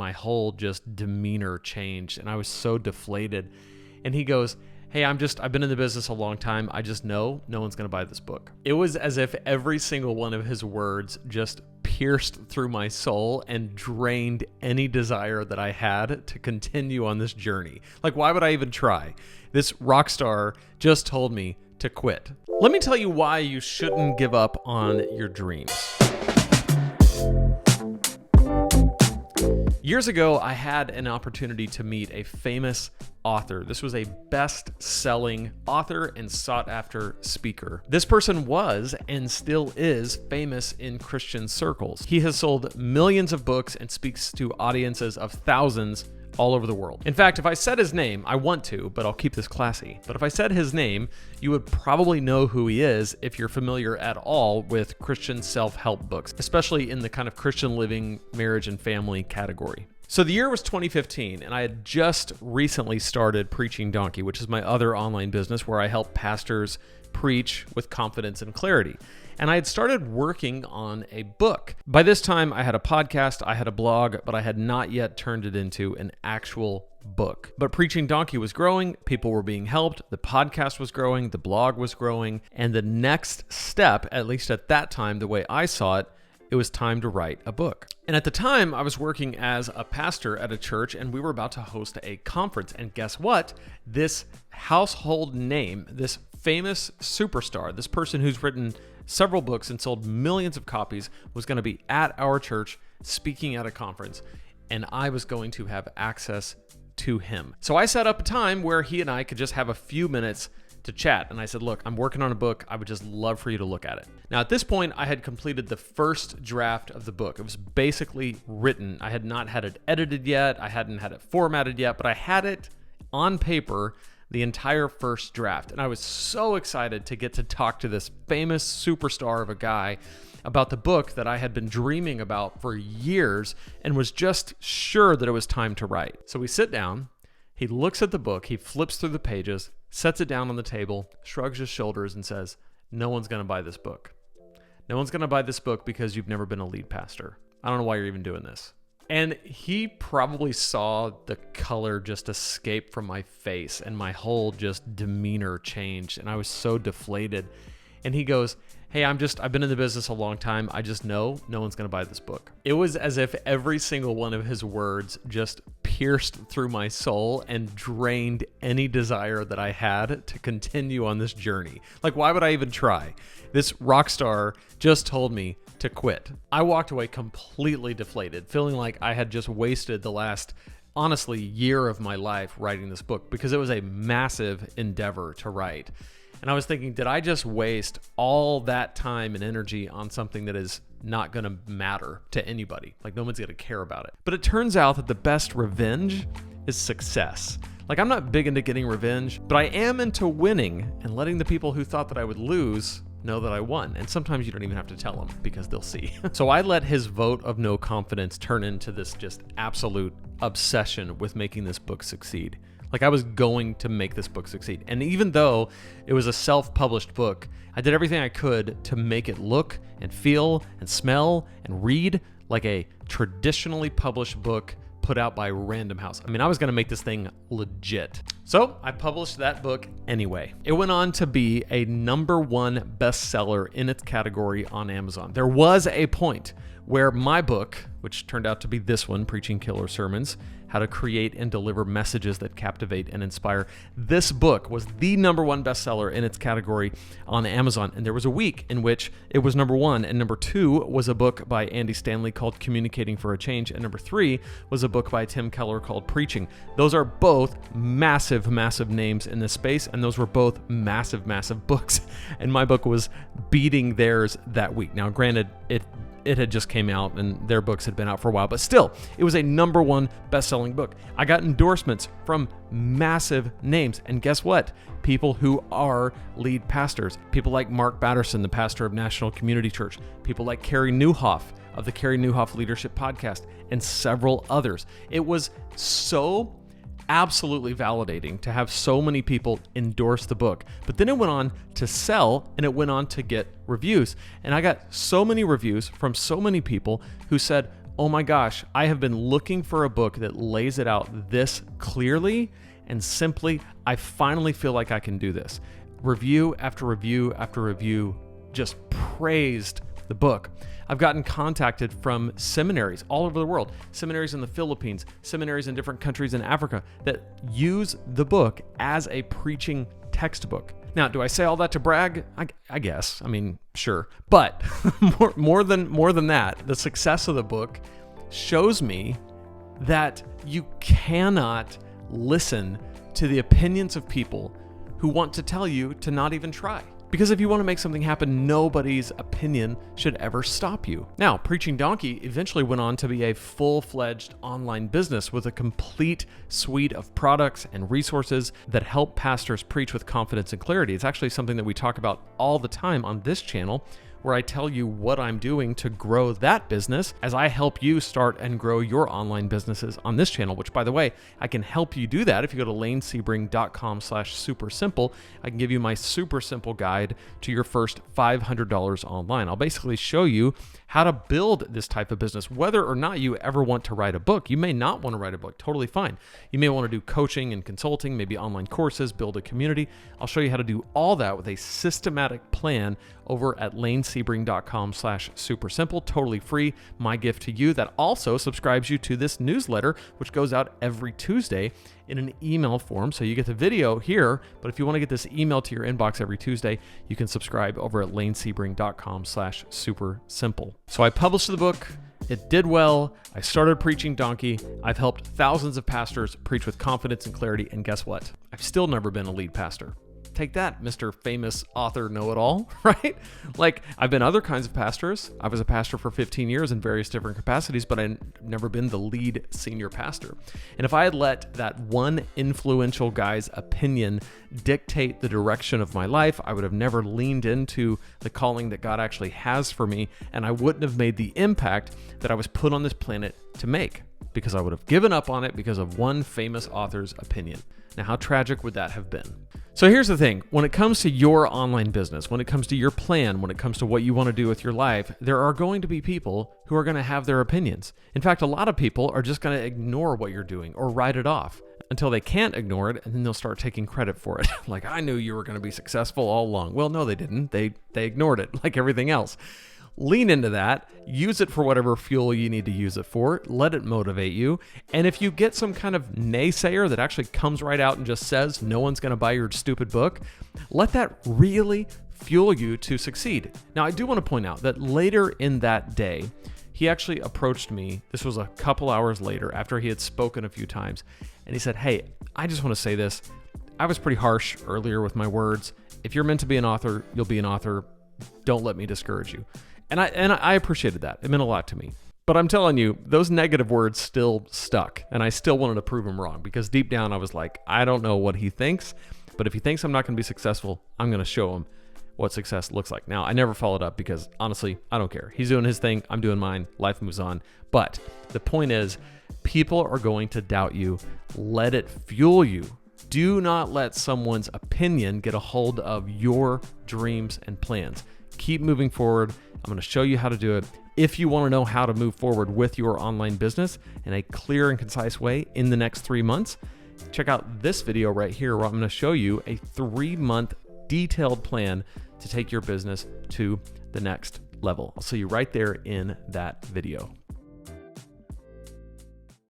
my whole just demeanor changed, and I was so deflated. And he goes, hey, I've been in the business a long time. I just know no one's going to buy this book. It was as if every single one of his words just pierced through my soul and drained any desire that I had to continue on this journey. Like, why would I even try? This rock star just told me to quit. Let me tell you why you shouldn't give up on your dreams. Years ago, I had an opportunity to meet a famous author. This was a best-selling author and sought-after speaker. This person was and still is famous in Christian circles. He has sold millions of books and speaks to audiences of thousands all over the world. In fact, if I said his name, I want to, but I'll keep this classy. But if I said his name, you would probably know who he is if you're familiar at all with Christian self-help books, especially in the kind of Christian living, marriage, and family category. So the year was 2015, and I had just recently started Preaching Donkey, which is my other online business where I help pastors preach with confidence and clarity. And I had started working on a book. By this time, I had a podcast, I had a blog, but I had not yet turned it into an actual book. But Preaching Donkey was growing, people were being helped, the podcast was growing, the blog was growing, and the next step, at least at that time, the way I saw it, it was time to write a book. And at the time, I was working as a pastor at a church, and we were about to host a conference. And guess what? This household name, this famous superstar, this person who's written several books and sold millions of copies, was going to be at our church speaking at a conference, and I was going to have access to him. So I set up a time where he and I could just have a few minutes to chat. And I said, look, I'm working on a book. I would just love for you to look at it. Now, at this point, I had completed the first draft of the book. It was basically written. I had not had it edited yet. I hadn't had it formatted yet, but I had it on paper, the entire first draft. And I was so excited to get to talk to this famous superstar of a guy about the book that I had been dreaming about for years and was just sure that it was time to write. So we sit down, he looks at the book, he flips through the pages, sets it down on the table, shrugs his shoulders and says, no one's going to buy this book. No one's going to buy this book because you've never been a lead pastor. I don't know why you're even doing this. And he probably saw the color just escape from my face and my whole just demeanor changed. And I was so deflated. And he goes, hey, I've been in the business a long time. I just know no one's going to buy this book. It was as if every single one of his words just pierced through my soul and drained any desire that I had to continue on this journey. Like, why would I even try? This rock star just told me to quit. I walked away completely deflated, feeling like I had just wasted the last, honestly, year of my life writing this book because it was a massive endeavor to write. And I was thinking, did I just waste all that time and energy on something that is not going to matter to anybody? Like, no one's going to care about it. But it turns out that the best revenge is success. Like, I'm not big into getting revenge, but I am into winning and letting the people who thought that I would lose know that I won. And sometimes you don't even have to tell them because they'll see. So I let his vote of no confidence turn into this just absolute obsession with making this book succeed. Like, I was going to make this book succeed. And even though it was a self-published book, I did everything I could to make it look and feel and smell and read like a traditionally published book put out by Random House. I mean, I was going to make this thing legit. So I published that book anyway. It went on to be a #1 bestseller in its category on Amazon. There was a point where my book, which turned out to be this one, Preaching Killer Sermons, How to Create and Deliver Messages That Captivate and Inspire. This book was the #1 bestseller in its category on Amazon. And there was a week in which it was #1, and #2 was a book by Andy Stanley called Communicating for a Change, and #3 was a book by Tim Keller called Preaching. Those are both massive, massive names in this space, and those were both massive, massive books. And my book was beating theirs that week. Now, granted, it had just came out and their books had been out for a while, but still, it was a #1 best-selling book. I got endorsements from massive names, and guess what? People who are lead pastors. People like Mark Batterson, the pastor of National Community Church. People like Carey Nieuwhof of the Carey Nieuwhof Leadership Podcast, and several others. It was so absolutely validating to have so many people endorse the book. But then it went on to sell, and it went on to get reviews. And I got so many reviews from so many people who said, oh my gosh, I have been looking for a book that lays it out this clearly and simply. I finally feel like I can do this. Review after review after review just praised the book. I've gotten contacted from seminaries all over the world, seminaries in the Philippines, seminaries in different countries in Africa that use the book as a preaching textbook. Now, do I say all that to brag? I guess. I mean, sure. But more than that, the success of the book shows me that you cannot listen to the opinions of people who want to tell you to not even try. Because if you want to make something happen, nobody's opinion should ever stop you. Now, Preaching Donkey eventually went on to be a full-fledged online business with a complete suite of products and resources that help pastors preach with confidence and clarity. It's actually something that we talk about all the time on this channel, where I tell you what I'm doing to grow that business as I help you start and grow your online businesses on this channel, which, by the way, I can help you do that. If you go to lanesebring.com/supersimple, I can give you my super simple guide to your first $500 online. I'll basically show you how to build this type of business, whether or not you ever want to write a book. You may not want to write a book, totally fine. You may want to do coaching and consulting, maybe online courses, build a community. I'll show you how to do all that with a systematic plan over at lanesebring.com/supersimple, totally free. My gift to you that also subscribes you to this newsletter, which goes out every Tuesday in an email form. So you get the video here, but if you want to get this email to your inbox every Tuesday, you can subscribe over at lanesebring.com/supersimple. So I published the book. It did well. I started Preaching Donkey. I've helped thousands of pastors preach with confidence and clarity. And guess what? I've still never been a lead pastor. Take that, Mr. Famous Author Know-It-All, right? Like, I've been other kinds of pastors. I was a pastor for 15 years in various different capacities, but I've never been the lead senior pastor. And if I had let that one influential guy's opinion dictate the direction of my life, I would have never leaned into the calling that God actually has for me, and I wouldn't have made the impact that I was put on this planet to make, because I would have given up on it because of one famous author's opinion. Now, how tragic would that have been? So here's the thing. When it comes to your online business, when it comes to your plan, when it comes to what you want to do with your life, there are going to be people who are going to have their opinions. In fact, a lot of people are just going to ignore what you're doing or write it off until they can't ignore it, and then they'll start taking credit for it. Like, I knew you were going to be successful all along. Well, no, they didn't. They ignored it like everything else. Lean into that, use it for whatever fuel you need to use it for, let it motivate you. And if you get some kind of naysayer that actually comes right out and just says, no one's going to buy your stupid book, let that really fuel you to succeed. Now, I do want to point out that later in that day, he actually approached me. This was a couple hours later after he had spoken a few times. And he said, hey, I just want to say this. I was pretty harsh earlier with my words. If you're meant to be an author, you'll be an author. Don't let me discourage you. And I appreciated that. It meant a lot to me. But I'm telling you, those negative words still stuck. And I still wanted to prove him wrong, because deep down I was like, I don't know what he thinks, but if he thinks I'm not going to be successful, I'm going to show him what success looks like. Now, I never followed up because honestly, I don't care. He's doing his thing. I'm doing mine. Life moves on. But the point is, people are going to doubt you. Let it fuel you. Do not let someone's opinion get a hold of your dreams and plans. Keep moving forward. I'm going to show you how to do it. If you want to know how to move forward with your online business in a clear and concise way in the next 3 months, check out this video right here where I'm going to show you a 3-month detailed plan to take your business to the next level. I'll see you right there in that video.